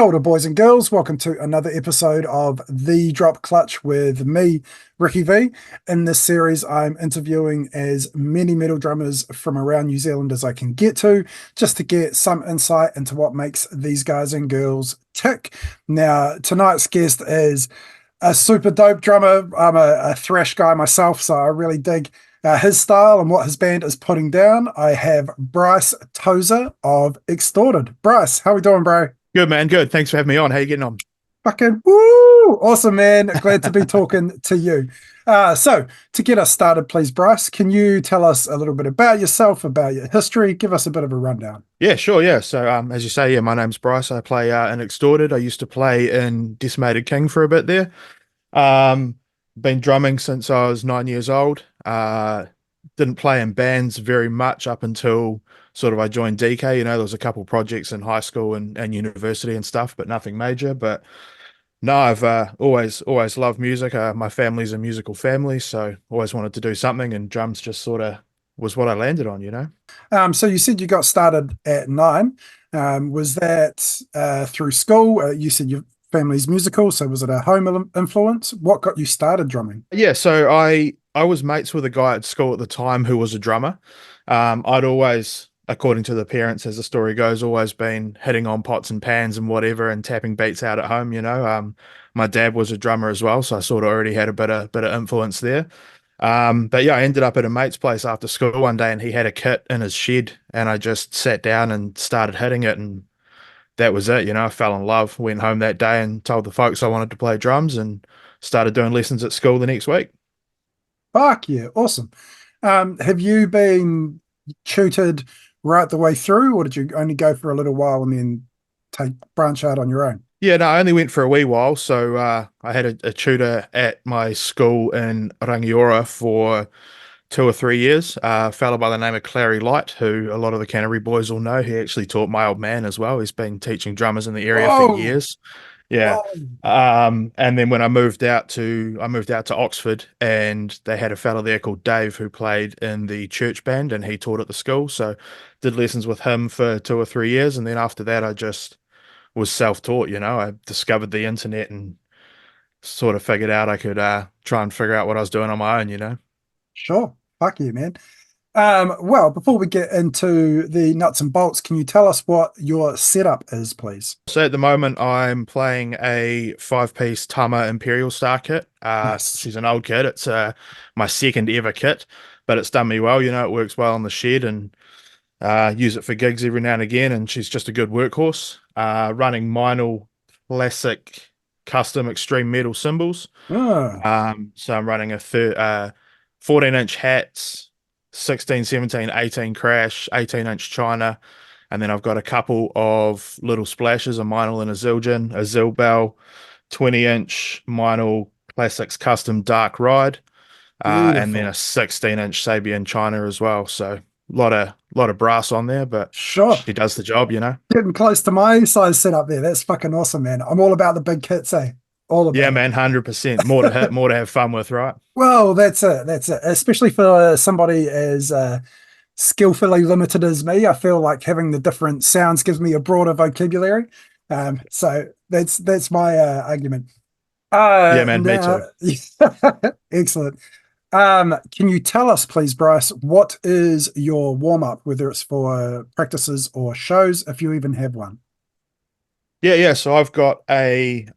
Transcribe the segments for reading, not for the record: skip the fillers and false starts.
Kia ora, boys and girls. Welcome to another episode of The Drop Clutch with me, Ricky V. In this series, I'm interviewing as many metal drummers from around New Zealand as I can get to, just to get some insight into what makes these guys and girls tick. Now, tonight's guest is a super dope drummer. I'm a thrash guy myself, so I really dig his style and what his band is putting down. I have Bryce Tozer of Extorted. Bryce, how we doing, bro? Good, man. Good. Thanks for having me on. How you getting on? Fucking woo! Awesome, man. Glad to be talking to you. So, to get us started, please, Bryce, can you tell us a little bit about yourself, about your history? Give us a bit of a rundown. Yeah, sure. Yeah. So, as you say, yeah, my name's Bryce. I play in Extorted. I used to play in Decimated King for a bit there. Um, been drumming since I was 9 years old. Didn't play in bands very much up until sort of I joined DK. There was a couple projects in high school and university and stuff, but nothing major. But no, I've always loved music. My family's a musical family, so always wanted to do something, and drums just sort of was what I landed on. So you said you got started at 9. Was that through school? You said your family's musical, so was it a home influence? What got you started drumming? Yeah, so I was mates with a guy at school at the time who was a drummer. I'd always, according to the parents, as the story goes, always been hitting on pots and pans and whatever and tapping beats out at home. My dad was a drummer as well, so I sort of already had a bit of influence there. But yeah, I ended up at a mate's place after school one day and he had a kit in his shed and I just sat down and started hitting it and that was it. I fell in love, went home that day and told the folks I wanted to play drums and started doing lessons at school the next week. Fuck yeah, awesome. Have you been tutored right the way through, or did you only go for a little while and then take branch out on your own? Yeah, no, I only went for a wee while. So I had a tutor at my school in Rangiora for 2 or 3 years. A fella by the name of Clary Light, who a lot of the Canterbury boys will know. He actually taught my old man as well. He's been teaching drummers in the area for Whoa, years. Yeah. whoa. And then when I moved out to Oxford and they had a fella there called Dave who played in the church band and he taught at the school. So did lessons with him for 2 or 3 years. And then after that, I just was self-taught. I discovered the internet and sort of figured out I could try and figure out what I was doing on my own. Sure. Fuck you, man. Well, before we get into the nuts and bolts, can you tell us what your setup is, please? So at the moment, I'm playing a five-piece Tama Imperial Star kit. Nice. She's an old kit. It's my second ever kit, but it's done me well. It works well on the shed and use it for gigs every now and again. And she's just a good workhorse. Running Meinl classic custom extreme metal cymbals. Ah, So I'm running 14-inch hats, 16, 17, 18 crash, 18-inch China, and then I've got a couple of little splashes, a Meinl and a Zildjian, a Zilbel, 20-inch Meinl Classics Custom Dark Ride, and then a beautiful. 16-inch Sabian China as well. So lot of brass on there, but Sure. she does the job. Getting close to my size setup there. That's fucking awesome, man. I'm all about the big kits, eh? All Yeah, about it. man, 100%. More to hit, more to have fun with, right? Well, that's it. That's it. Especially for somebody as skillfully limited as me, I feel like having the different sounds gives me a broader vocabulary. So that's my argument. Yeah, man, me Now, too. excellent. Can you tell us, please, Bryce, what is your warm up, whether it's for practices or shows, if you even have one? Yeah. So I've got a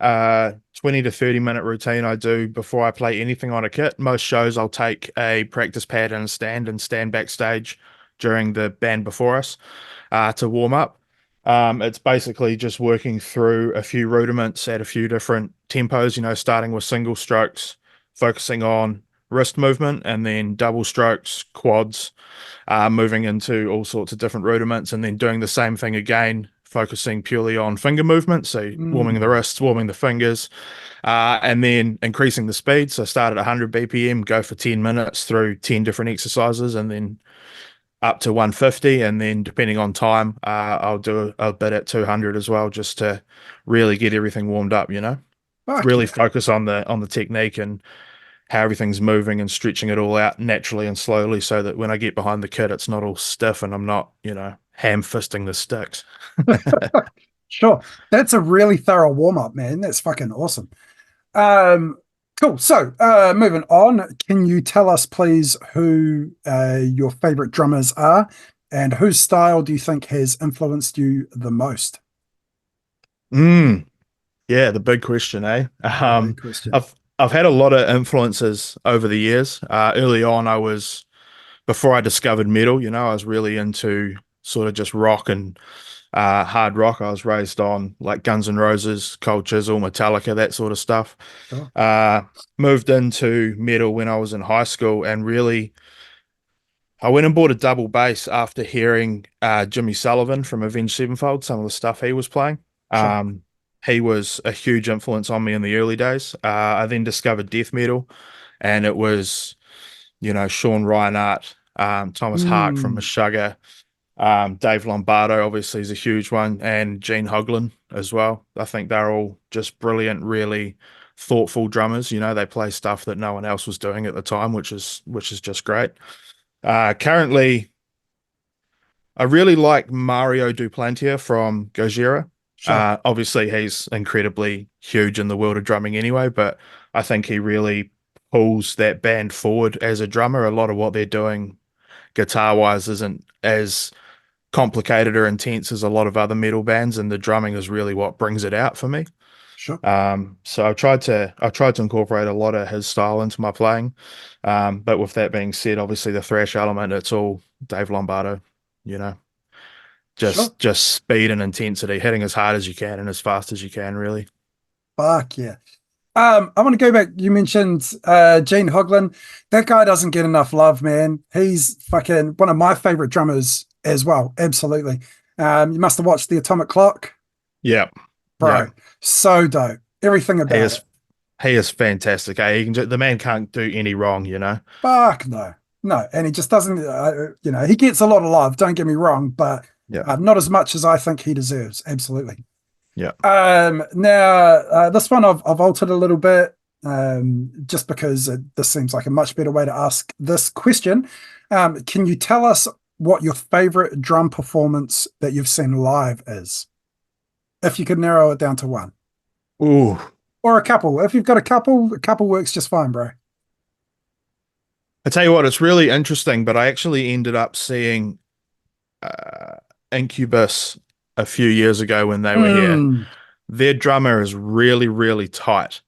20 to 30 minute routine I do before I play anything on a kit. Most shows I'll take a practice pad and stand backstage during the band before us to warm up. It's basically just working through a few rudiments at a few different tempos, starting with single strokes, focusing on wrist movement, and then double strokes, quads, moving into all sorts of different rudiments, and then doing the same thing again, focusing purely on finger movement. So warming the Mm, wrists, warming the fingers, and then increasing the speed. So start at 100 BPM, go for 10 minutes through 10 different exercises, and then up to 150. And then depending on time, I'll do a bit at 200 as well, just to really get everything warmed up. fuck Really yeah. focus on the technique and how everything's moving and stretching it all out naturally and slowly so that when I get behind the kit, it's not all stiff and I'm not, ham fisting the sticks. Sure. That's a really thorough warm up, man. That's fucking awesome. Um, cool. So, moving on, can you tell us, please, who your favorite drummers are and whose style do you think has influenced you the most? Mm, yeah, the big question, eh? The big question. I've had a lot of influences over the years. Early on, before I discovered metal, I was really into sort of just rock and hard rock. I was raised on like Guns N' Roses, Cold Chisel, Metallica, that sort of stuff. Sure. Uh, Moved into metal when I was in high school, and really, I went and bought a double bass after hearing Jimmy Sullivan from Avenged Sevenfold, some of the stuff he was playing. Sure. Um, he was a huge influence on me in the early days. I then discovered death metal, and it was, Sean Reinhart, Thomas Hark from Hmm. Meshuggah, Dave Lombardo obviously is a huge one, and Gene Hoglan as well. I think they're all just brilliant, really thoughtful drummers. They play stuff that no one else was doing at the time, which is just great. Currently, I really like Mario Duplantier from Gojira. Sure. Obviously, he's incredibly huge in the world of drumming anyway, but I think he really pulls that band forward as a drummer. A lot of what they're doing guitar wise isn't as complicated or intense as a lot of other metal bands, and the drumming is really what brings it out for me. Sure. So I've tried to incorporate a lot of his style into my playing. But with that being said, obviously the thrash element, it's all Dave Lombardo, you know, Sure. just speed and intensity, hitting as hard as you can and as fast as you can, really. Fuck yeah. I want to go back. You mentioned Gene Hoglan. That guy doesn't get enough love, man. He's fucking one of my favorite drummers as well. Absolutely. You must have watched The Atomic Clock, Yeah. Yeah. bro. So dope. Everything He about is it. he is fantastic. The man can't do any wrong. Fuck no. No. And he just doesn't, he gets a lot of love. Don't get me wrong, but Yeah. not as much as I think he deserves. Absolutely. Yeah. Now, this one I've altered a little bit just because this seems like a much better way to ask this question. Can you tell us what your favorite drum performance that you've seen live is? If you could narrow it down to one Ooh. or a couple. If you've got a couple works just fine, bro. I tell you what, it's really interesting, but I actually ended up seeing uh, Incubus a few years ago when they were here. Hmm. Their drummer is really, really tight.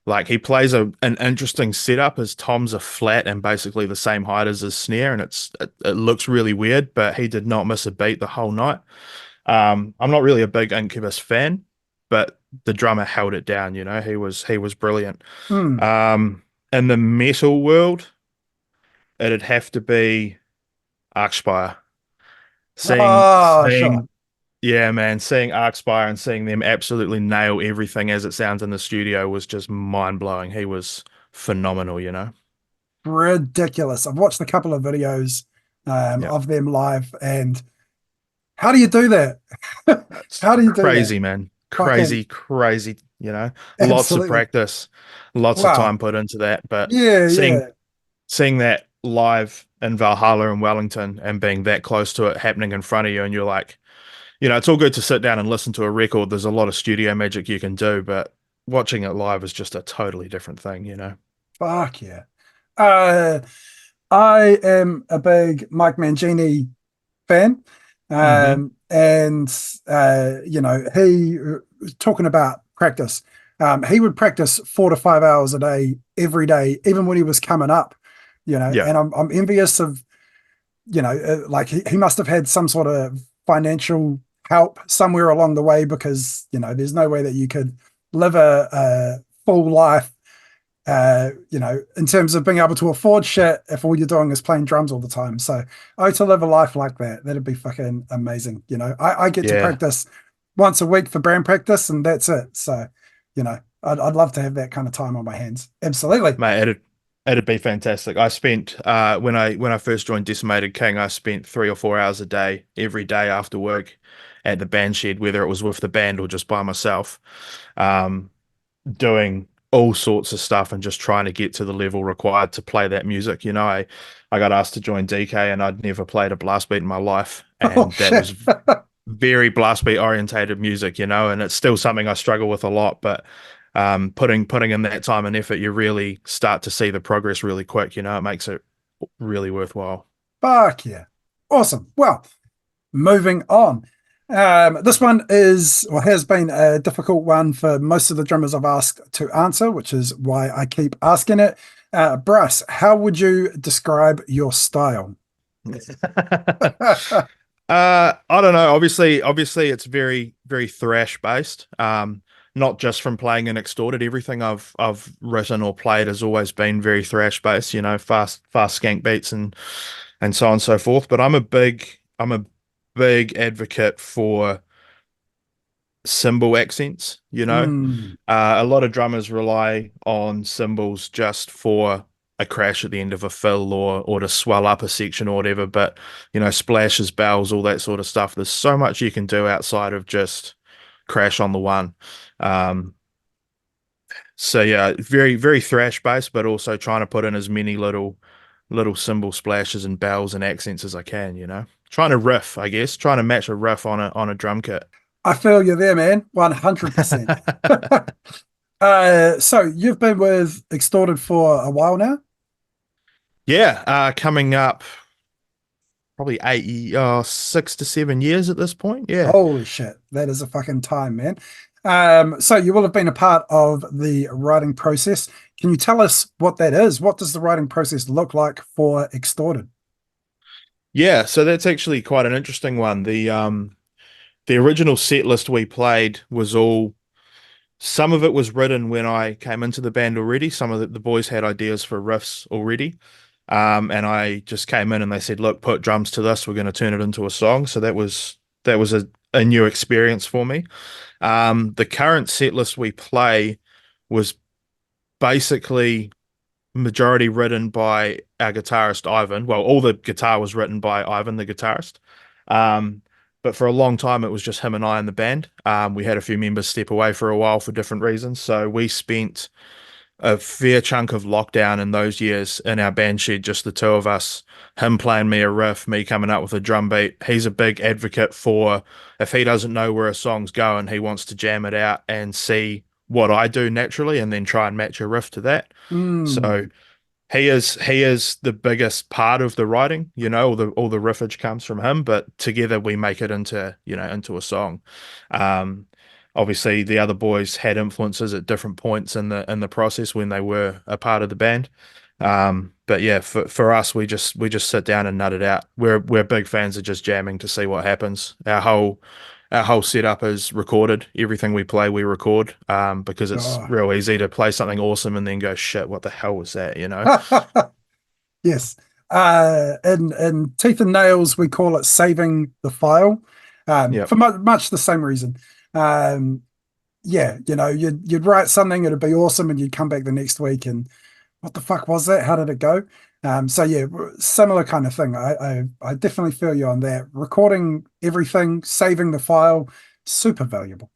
Like he plays an interesting setup. His toms are flat and basically the same height as his snare, and it looks really weird, but he did not miss a beat the whole night. I'm not really a big Incubus fan, but the drummer held it down, he was brilliant. Hmm. Um, in the metal world, it'd have to be Archspire. Seeing Oh, sure. seeing Yeah, man, seeing Archspire and seeing them absolutely nail everything as it sounds in the studio was just mind-blowing. He was phenomenal. Ridiculous. I've watched a couple of videos Yeah. of them live, and how do you do that? It's How do you do that? crazy, man. Fucking Crazy, crazy. Lots of absolutely. practice, lots of Wow. time put into that. But Yeah, seeing yeah. seeing that live in Valhalla and Wellington and being that close to it happening in front of you, and you're like, it's all good to sit down and listen to a record. There's a lot of studio magic you can do, but watching it live is just a totally different thing. Fuck yeah. Uh, I am a big Mike Mangini fan. Hmm. And he talking about practice. He would practice 4 to 5 hours a day every day, even when he was coming up, Yeah. and I'm envious of, like he must have had some sort of financial help somewhere along the way because, there's no way that you could live a full life in terms of being able to afford shit if all you're doing is playing drums all the time. So, to live a life like that, that'd be fucking amazing. I get to Yeah. practice once a week for band practice, and that's it. So, I'd love to have that kind of time on my hands. Absolutely. Mate, it'd be fantastic. I spent when I first joined Decimated King, I spent 3 or 4 hours a day every day after work at the band shed, whether it was with the band or just by myself, um, doing all sorts of stuff and just trying to get to the level required to play that music. I got asked to join DK and I'd never played a blast beat in my life, Oh and that shit. was very blast beat orientated music, and it's still something I struggle with a lot, but putting in that time and effort, you really start to see the progress really quick, it makes it really worthwhile. Fuck yeah. Awesome. Well, moving on. This one is or has been a difficult one for most of the drummers I've asked to answer, which is why I keep asking it. Bryce, how would you describe your style? I don't know. Obviously, it's very, very thrash based. Not just from playing in Extorted. Everything I've written or played has always been very thrash based. Fast skank beats and so on and so forth. But I'm a big advocate for cymbal accents. Mm, A lot of drummers rely on cymbals just for a crash at the end of a fill or to swell up a section or whatever. But splashes, bells, all that sort of stuff. There's so much you can do outside of just crash on the one. Um, so yeah, very very thrash based, but also trying to put in as many little cymbal splashes and bells and accents as I can. Trying to riff, I guess, trying to match a riff on a drum kit. I feel you there, man. 100%. So you've been with Extorted for a while now? Yeah, coming up probably 6 to 7 years at this point. Yeah. Holy shit. That is a fucking time, man. So you will have been a part of the writing process. Can you tell us what that is? What does the writing process look like for Extorted? Yeah, so that's actually quite an interesting one. The original set list we played was all some of it was written when I came into the band already. Some of the boys had ideas for riffs already. And I just came in and they said, "Look, put drums to this. We're going to turn it into a song." So that was a new experience for me. The current set list we play was basically majority written by our guitarist Ivan. Well, all the guitar was written by Ivan, the guitarist. Um, but for a long time, it was just him and I in the band. We had a few members step away for a while for different reasons. So we spent a fair chunk of lockdown in those years in our band shed, just the two of us, him playing me a riff, me coming up with a drum beat. He's a big advocate for if he doesn't know where a song's going, he wants to jam it out and see what I do naturally and then try and match a riff to that. So Mm. he is the biggest part of the writing, all the riffage comes from him, but together we make it into a song. Um, Obviously the other boys had influences at different points in the process when they were a part of the band. But yeah, for us we just sit down and nut it out. We're big fans of just jamming to see what happens. Our whole setup is recorded. Everything we play, we record, because it's Oh. real easy to play something awesome and then go, shit, what the hell was that? Yes. In Teeth and Nails, we call it saving the file, Yep. for much the same reason. Um, yeah, you'd write something, it'd be awesome, and you'd come back the next week and what the fuck was that? How did it go? So yeah, similar kind of thing. I definitely feel you on that. Recording everything, saving the file, super valuable.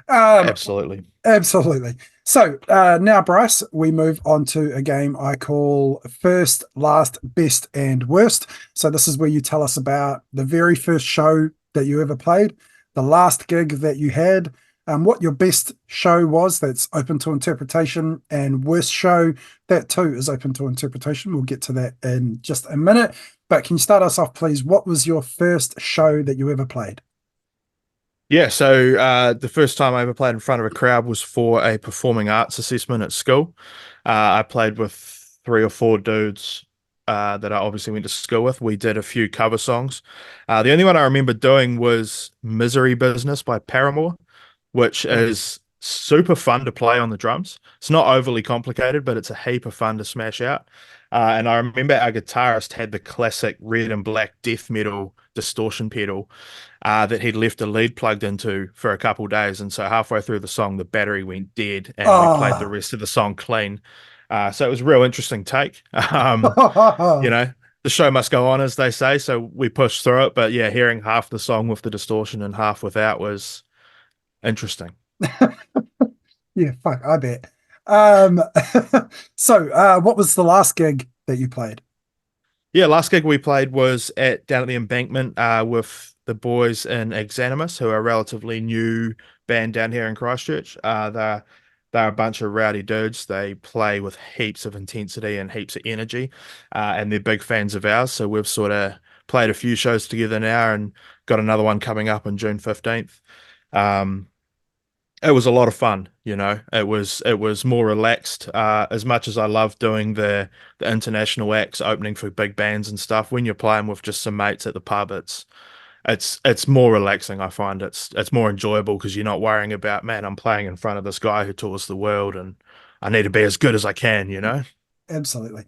Um, Absolutely. Absolutely. So now, Bryce, we move on to a game I call First, Last, Best, and Worst. So this is where you tell us about the very first show that you ever played, the last gig that you had, what your best show was that's open to interpretation, and worst show that too is open to interpretation. We'll get to that in just a minute. But can you start us off, please? What was your first show that you ever played? Yeah, so the first time I ever played in front of a crowd was for a performing arts assessment at school. I played with three or four dudes that I obviously went to school with. We did a few cover songs. The only one I remember doing was Misery Business by Paramore, which Oh, is super fun to play on the drums. It's not overly complicated, but it's a heap of fun to smash out. And I remember our guitarist had the classic red and black death metal distortion pedal that he'd left a lead plugged into for a couple days. And so halfway through the song, the battery went dead and we played the oh. rest of the song clean. So it was a real interesting take. You know, the show must go on, as they say. So we pushed through it. But yeah, hearing half the song with the distortion and half without was interesting. Yeah, fuck, I bet. So what was the last gig that you played? Yeah, last gig we played was at down at the Embankment with the boys in Exanimus, who are a relatively new band down here in Christchurch. They're a bunch of rowdy dudes. They play with heaps of intensity and heaps of energy, and they're big fans of ours. So we've sort of played a few shows together now, and got another one coming up on June 15th. Um, it was a lot of fun, you know. It was more relaxed. As much as I love doing the international acts, opening for big bands and stuff, when you're playing with just some mates at the pub, it's more relaxing. I find it's more enjoyable because you're not worrying about, man, I'm playing in front of this guy who tours the world and I need to be as good as I can, you know? Absolutely.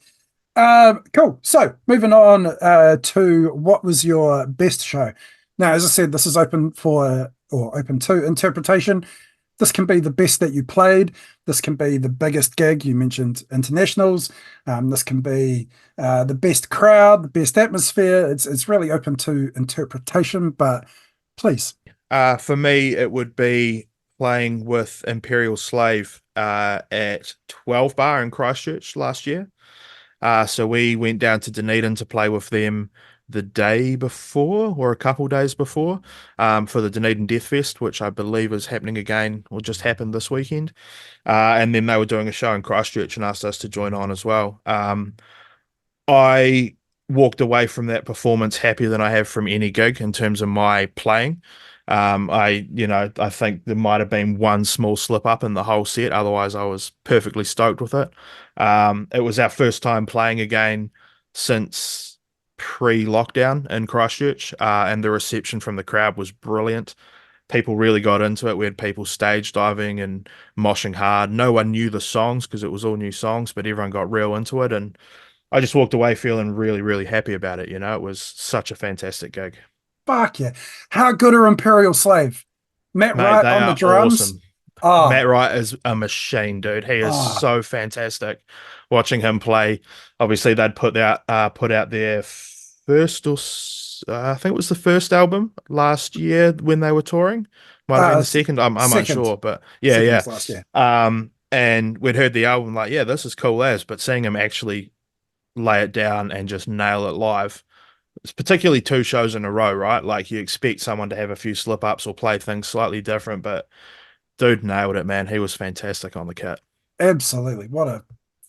Cool. So moving on to what was your best show? Now, as I said, this is open for or open to interpretation. This can be the best that you played. This can be the biggest gig. You mentioned internationals. This can be the best crowd, the best atmosphere. It's really open to interpretation, but please. For me, it would be playing with Imperial Slave at 12 Bar in Christchurch last year. So we went down to Dunedin to play with them the day before or a couple days before for the Dunedin Death Fest, which I believe is happening again or just happened this weekend. And then they were doing a show in Christchurch and asked us to join on as well. I walked away from that performance happier than I have from any gig in terms of my playing. I think there might have been one small slip up in the whole set. Otherwise, I was perfectly stoked with it. It was our first time playing again since pre-lockdown in Christchurch, and the reception from the crowd was brilliant. People really got into it. We had people stage diving and moshing hard. No one knew the songs because it was all new songs, but everyone got real into it. And I just walked away feeling really, really happy about it. You know, it was such a fantastic gig. Fuck yeah. How good are Imperial Slave? Matt Mate, Wright they on the are drums. awesome. Ah, Matt Wright is a machine, dude. He is ah, so fantastic. Watching him play, obviously they'd put out their first I think it was the first album last year when they were touring. Might have been the second. I'm second. unsure, but yeah, Second yeah. was last year. And we'd heard the album like, yeah, this is cool as, but seeing him actually lay it down and just nail it live. It's particularly two shows in a row, right? Like you expect someone to have a few slip ups or play things slightly different, but dude nailed it, man. He was fantastic on the kit. Absolutely. What a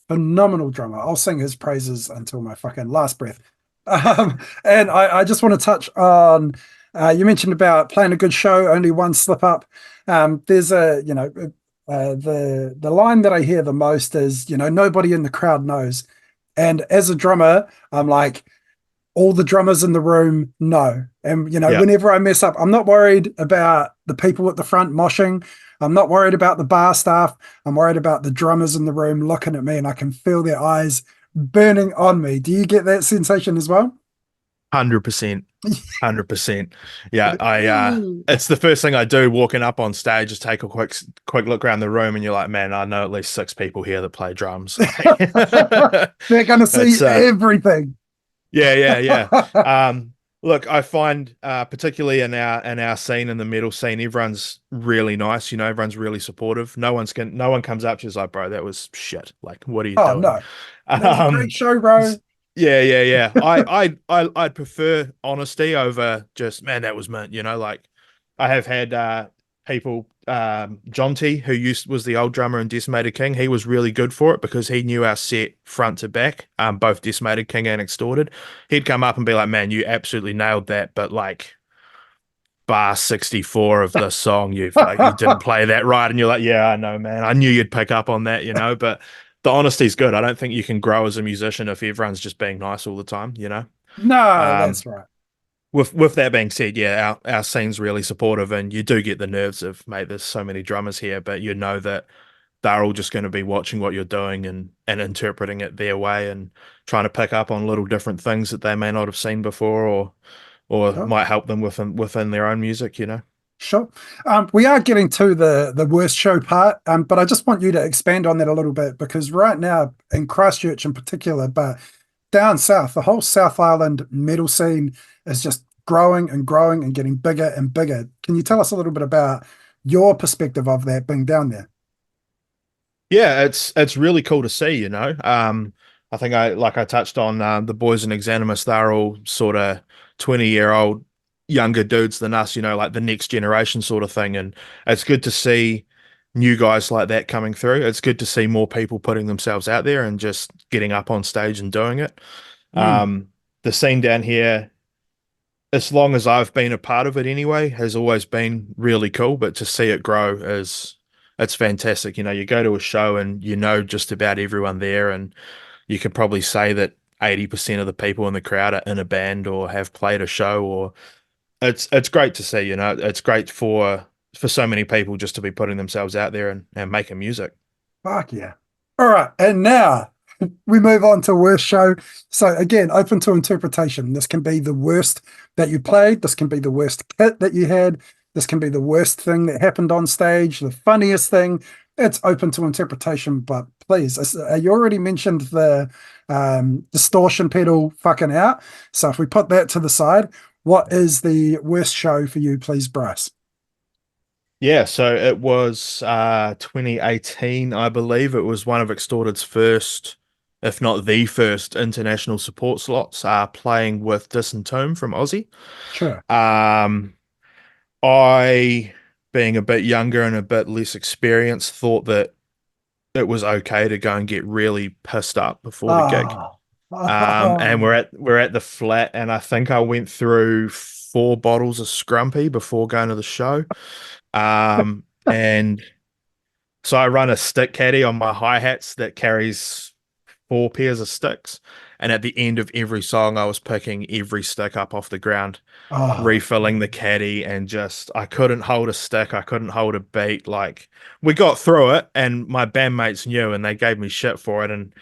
phenomenal drummer. I'll sing his praises until my fucking last breath. And I just want to touch on you mentioned about playing a good show, only one slip up. There's the line that I hear the most is, nobody in the crowd knows. And as a drummer, I'm like, all the drummers in the room know. And, Yeah, whenever I mess up, I'm not worried about the people at the front moshing. I'm not worried about the bar staff. I'm worried about the drummers in the room looking at me and I can feel their eyes burning on me. Do you get that sensation as well? 100%. 100%. Yeah, it's the first thing I do walking up on stage is take a quick look around the room and you're like, man, I know at least six people here that play drums. Like They're going to see it's everything. yeah, yeah, yeah. Look, I find particularly in our scene, in the metal scene, everyone's really nice. You know, everyone's really supportive. No one comes up to you and is like, bro, that was shit. Like, what are you Oh, doing? no. That was a great Um, show, bro. yeah, yeah, yeah. I'd prefer honesty over just, man, that was mint. You know, like I have had people, John T, who was the old drummer in Decimated King. He was really good for it because he knew our set front to back, both Decimated King and Extorted. He'd come up and be like, man, you absolutely nailed that, but like bar 64 of the song, you didn't play that right. And you're like, yeah, I know, man. I knew you'd pick up on that, you know, but the honesty's good. I don't think you can grow as a musician if everyone's just being nice all the time, you know. No, Um, that's right. with that being said, yeah, our scene's really supportive, and you do get the nerves of, mate, there's so many drummers here, but you know that they're all just going to be watching what you're doing and interpreting it their way and trying to pick up on little different things that they may not have seen before or Sure. might help them within their own music, you know. Sure. We are getting to the worst show part, but I just want you to expand on that a little bit because right now in Christchurch in particular, but down south, the whole South Island metal scene is just growing and growing and getting bigger and bigger. Can you tell us a little bit about your perspective of that being down there? Yeah, it's really cool to see, you know. I think I touched on the boys in Exanimus. They're all sort of 20-year-old younger dudes than us, like the next generation sort of thing. And it's good to see new guys like that coming through. It's good to see more people putting themselves out there and just getting up on stage and doing it. Mm, Um, the scene down here, as long as I've been a part of it anyway, has always been really cool. But to see it grow is it's fantastic. You go to a show and you know just about everyone there, and you could probably say that 80% of the people in the crowd are in a band or have played a show, or it's great to see. It's great for so many people just to be putting themselves out there and making music. fuck yeah. All right. And now we move on to worst show. So again, open to interpretation. This can be the worst that you played. This can be the worst kit that you had. This can be the worst thing that happened on stage, the funniest thing. It's open to interpretation, but please, you already mentioned the distortion pedal fucking out. So if we put that to the side, what is the worst show for you, please, Bryce? Yeah, so it was 2018, I believe. It was one of Extorted's first, if not the first, international support slots, playing with Disentomb from Aussie. Sure. Um, I, being a bit younger and a bit less experienced, thought that it was okay to go and get really pissed up before the gig. Oh, And we're at the flat, and I think I went through 4 bottles of Scrumpy before going to the show. And so I run a stick caddy on my hi-hats that carries 4 pairs of sticks. And at the end of every song, I was picking every stick up off the ground, oh, refilling the caddy, and just I couldn't hold a stick, I couldn't hold a beat. Like we got through it, and my bandmates knew, and they gave me shit for it. And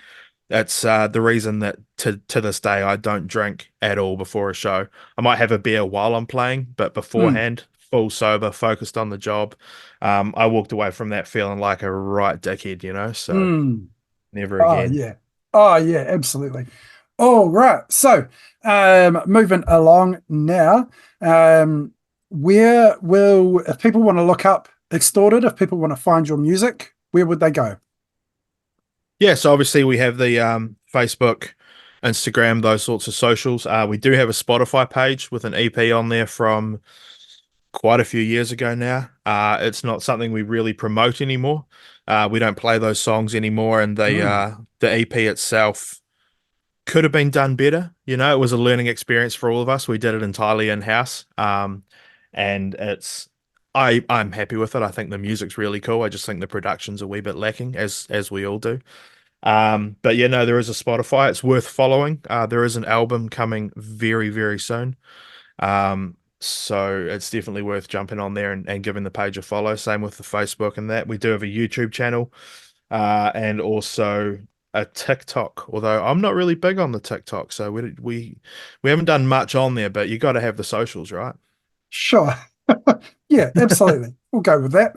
that's the reason that to this day I don't drink at all before a show. I might have a beer while I'm playing, but mm, beforehand, full sober, focused on the job. I walked away from that feeling like a right dickhead. So mm. never Oh again. yeah. Oh yeah, absolutely. All right. So, moving along now, um, where will if people want to look up Extorted, if people want to find your music, where would they go? Yeah, so obviously we have the Facebook, Instagram, those sorts of socials. We do have a Spotify page with an EP on there from quite a few years ago now. It's not something we really promote anymore. We don't play those songs anymore, and Mm, the EP itself could have been done better. It was a learning experience for all of us. We did it entirely in-house. And I'm happy with it. I think the music's really cool. I just think the production's a wee bit lacking, as we all do. But yeah, no, there is a Spotify. It's worth following. There is an album coming very, very soon. So it's definitely worth jumping on there and giving the page a follow. Same with the Facebook and that. We do have a YouTube channel, and also a TikTok. Although I'm not really big on the TikTok, so we haven't done much on there. But you got to have the socials, right? sure. Yeah, absolutely. We'll go with that.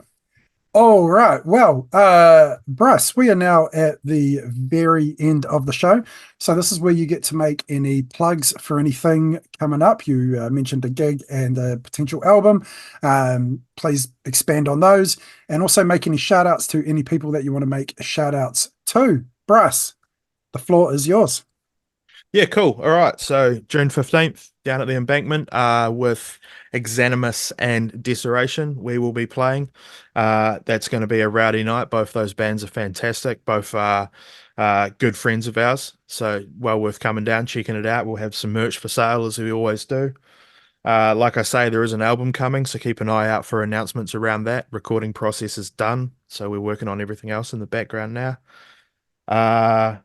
All right. Well, Bryce, we are now at the very end of the show. So this is where you get to make any plugs for anything coming up. You mentioned a gig and a potential album. Please expand on those and also make any shout outs to any people that you want to make shout outs to. Bryce, the floor is yours. Yeah, cool. All right. So June 15th, down at the embankment, with Exanimus and Desecration, we will be playing. That's going to be a rowdy night. Both those bands are fantastic. Both are good friends of ours. So well worth coming down, checking it out. We'll have some merch for sale as we always do. Like I say, there is an album coming, so keep an eye out for announcements around that. Recording process is done, so we're working on everything else in the background now. Uh,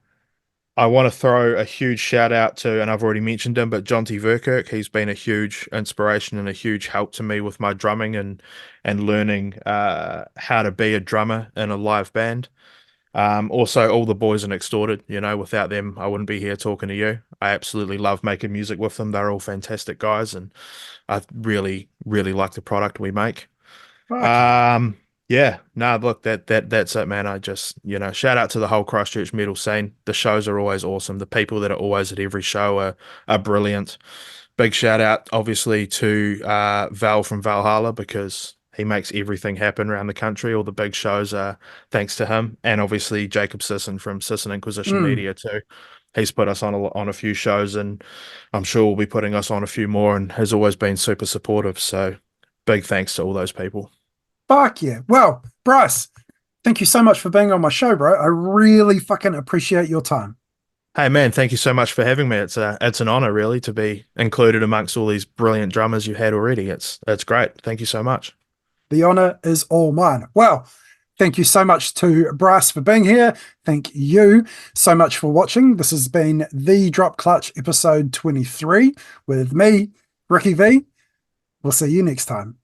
I want to throw a huge shout out to, and I've already mentioned him, but Jonty Verkerk. He's been a huge inspiration and a huge help to me with my drumming and learning how to be a drummer in a live band. Also, all the boys in Extorted. Without them, I wouldn't be here talking to you. I absolutely love making music with them. They're all fantastic guys, and I really, really like the product we make. Fuck yeah. Um, yeah, no, look, that's it, man. I just, shout out to the whole Christchurch metal scene. The shows are always awesome. The people that are always at every show are brilliant. Big shout out, obviously, to Val from Valhalla because he makes everything happen around the country. All the big shows are thanks to him, and obviously Jacob Sisson from Sisson Inquisition Mm, Media too. he's put us on a few shows, and I'm sure will be putting us on a few more, and has always been super supportive. So big thanks to all those people. Fuck yeah. Well, Bryce, thank you so much for being on my show, bro. I really fucking appreciate your time. Hey man, thank you so much for having me. It's an honor really to be included amongst all these brilliant drummers you had already. It's great. Thank you so much. The honor is all mine. Well, thank you so much to Bryce for being here. Thank you so much for watching. This has been the Drop Clutch episode 23 with me, Ricky V. We'll see you next time.